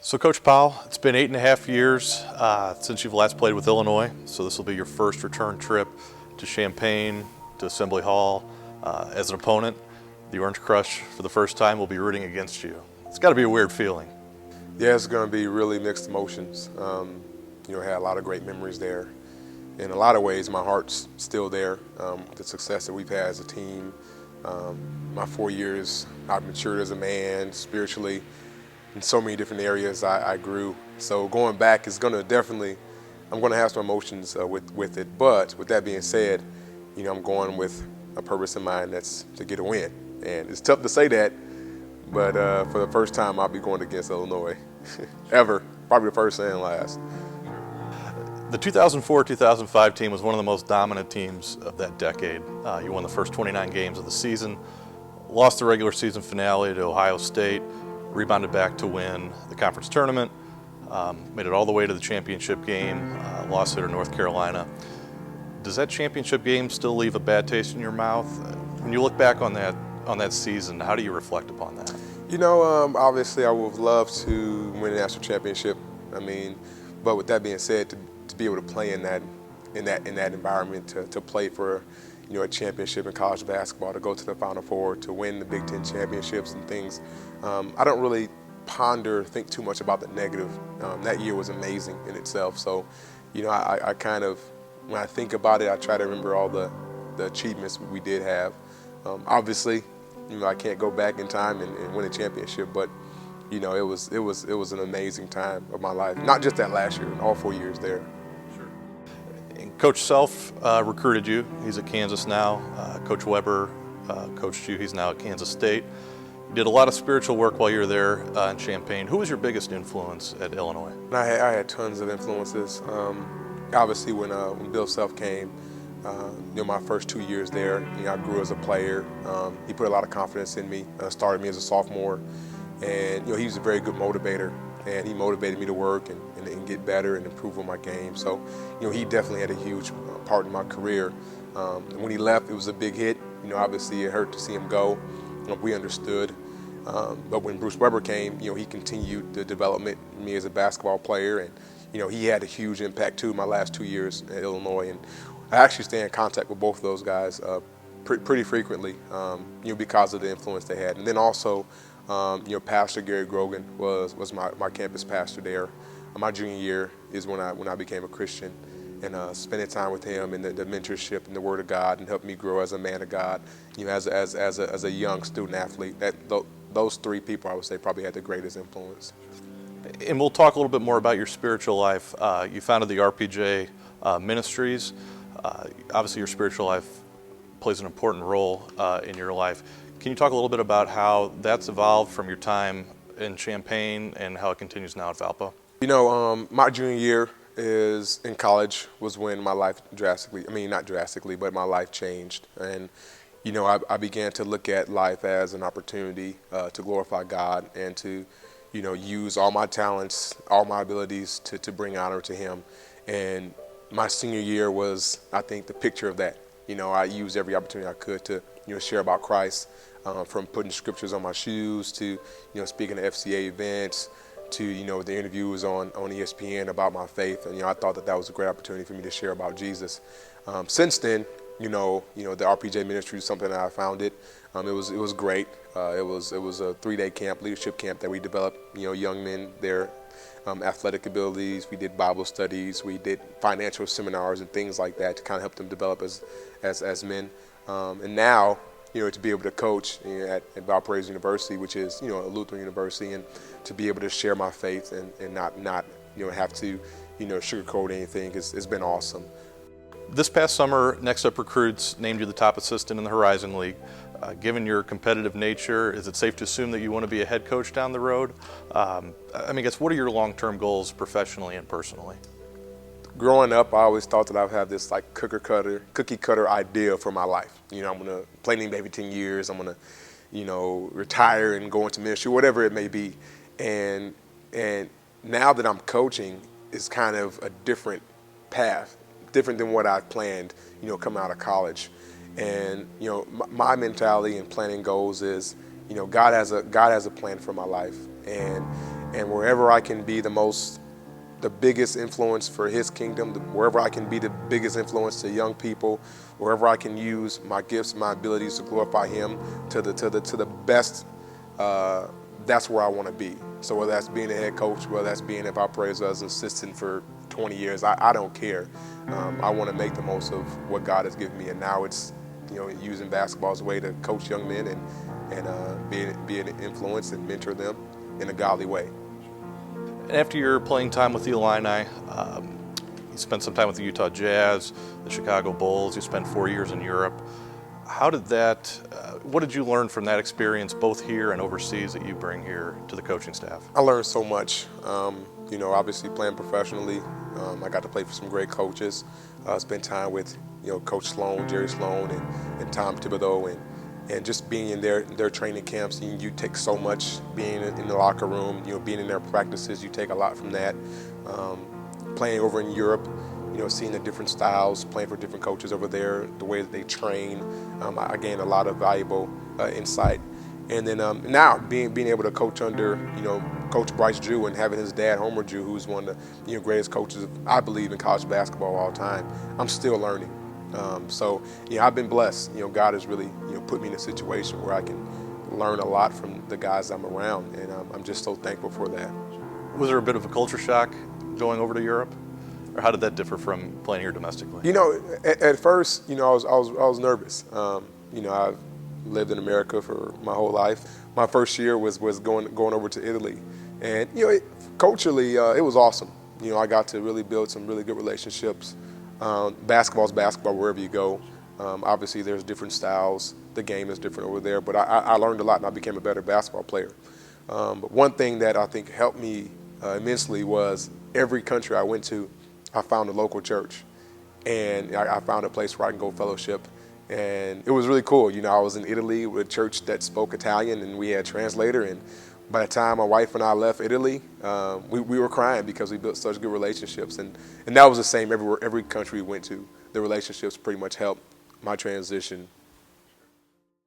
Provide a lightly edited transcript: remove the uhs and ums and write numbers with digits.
So Coach Powell, it's been 8.5 years since you've last played with Illinois, so this will be your first return trip to Champaign, to Assembly Hall. As an opponent, the Orange Crush, for the first time, will be rooting against you. It's got to be a weird feeling. Yeah, it's going to be really mixed emotions. I had a lot of great memories there. In a lot of ways, my heart's still there. The success that we've had as a team, my 4 years, I've matured as a man, spiritually. In so many different areas, I grew. So going back is going to definitely, I'm going to have some emotions with it. But with that being said, I'm going with a purpose in mind, that's to get a win. And it's tough to say that, but for the first time, I'll be going against Illinois, ever. Probably the first and last. The 2004-2005 team was one of the most dominant teams of that decade. You won the first 29 games of the season, lost the regular season finale to Ohio State, rebounded back to win the conference tournament, made it all the way to the championship game, lost it to North Carolina. Does that championship game still leave a bad taste in your mouth? When you look back on that season, how do you reflect upon that? Obviously I would have loved to win a national championship. But with that being said, to be able to play in that environment, to play for a championship in college basketball, to go to the Final Four, to win the Big Ten championships and things, I don't really think too much about the negative. That year was amazing in itself. So, I kind of, when I think about it, I try to remember all the achievements we did have. Obviously, I can't go back in time and win a championship, but it was an amazing time of my life. Not just that last year, all 4 years there. Sure. And Coach Self recruited you. He's at Kansas now. Coach Weber coached you. He's now at Kansas State. You did a lot of spiritual work while you were there in Champaign. Who was your biggest influence at Illinois? I had tons of influences. Obviously, when Bill Self came, my first 2 years there, I grew as a player. He put a lot of confidence in me. Started me as a sophomore, and he was a very good motivator, and he motivated me to work and get better and improve on my game. So, he definitely had a huge part in my career. And when he left, it was a big hit. Obviously, it hurt to see him go. We understood. But when Bruce Weber came, he continued the development of me as a basketball player, and he had a huge impact too. My last 2 years at Illinois, and I actually stay in contact with both of those guys pretty frequently, because of the influence they had. And then also, Pastor Gary Grogan was my campus pastor there. My junior year is when I became a Christian, and spending time with him and the mentorship and the Word of God, and helped me grow as a man of God. As a young student athlete, those three people, I would say, probably had the greatest influence. And we'll talk a little bit more about your spiritual life. You founded the RPJ Ministries. Obviously, your spiritual life plays an important role in your life. Can you talk a little bit about how that's evolved from your time in Champaign and how it continues now at Valpo? My junior year in college was when my life not drastically, but my life changed. And, I began to look at life as an opportunity to glorify God and to, use all my talents, all my abilities to bring honor to Him. And my senior year was, I think, the picture of that. I used every opportunity I could to, share about Christ, from putting scriptures on my shoes to, speaking at FCA events to, the interviews on ESPN about my faith. And, I thought that was a great opportunity for me to share about Jesus. Since then, the RPJ ministry is something that I founded. It was great. It was a 3-day camp, leadership camp, that we developed, young men, their athletic abilities. We did Bible studies. We did financial seminars and things like that to kind of help them develop as men. And now, to be able to coach at Valpo University, which is, a Lutheran university, and to be able to share my faith and not have to, sugarcoat anything, it's been awesome. This past summer, Next Up Recruits named you the top assistant in the Horizon League. Given your competitive nature, is it safe to assume that you want to be a head coach down the road? What are your long-term goals professionally and personally? Growing up, I always thought that I would have this cookie cutter idea for my life. I'm going to play in maybe 10 years. I'm going to, retire and go into ministry, whatever it may be. And now that I'm coaching, it's kind of a different path, different than what I planned, coming out of college. And my mentality and planning goals is, God has a plan for my life, and And wherever I can be the biggest influence for His kingdom, wherever I can be the biggest influence to young people, wherever I can use my gifts, my abilities to glorify Him to the best, that's where I want to be. So whether that's being a head coach, whether that's being at Valpo as an assistant for 20 years, I don't care. I want to make the most of what God has given me, and now it's using basketball as a way to coach young men and be an influence and mentor them in a godly way. And after your playing time with the Illini, you spent some time with the Utah Jazz, the Chicago Bulls. You spent 4 years in Europe. How did that? What did you learn from that experience, both here and overseas, that you bring here to the coaching staff? I learned so much. Obviously playing professionally, I got to play for some great coaches. Spent time with Coach Sloan, Jerry Sloan, and Tom Thibodeau, and just being in their training camps. You take so much being in the locker room, being in their practices. You take a lot from that. Playing over in Europe, seeing the different styles, playing for different coaches over there, the way that they train. I gained a lot of valuable insight. And then now being able to coach under Coach Bryce Drew and having his dad Homer Drew, who's one of the greatest coaches I believe in college basketball all time, I'm still learning. So I've been blessed. God has really put me in a situation where I can learn a lot from the guys I'm around, and I'm just so thankful for that. Was there a bit of a culture shock going over to Europe, or how did that differ from playing here domestically? At first, I was nervous. I've lived in America for my whole life. My first year was going over to Italy, and culturally it was awesome. I got to really build some really good relationships. Basketball's basketball wherever you go. Obviously, there's different styles. The game is different over there, but I learned a lot, and I became a better basketball player. But one thing that I think helped me immensely was every country I went to, I found a local church, and I found a place where I can go fellowship. And it was really cool. I was in Italy with a church that spoke Italian, and we had a translator. And by the time my wife and I left Italy, we were crying because we built such good relationships. And that was the same everywhere, every country we went to. The relationships pretty much helped my transition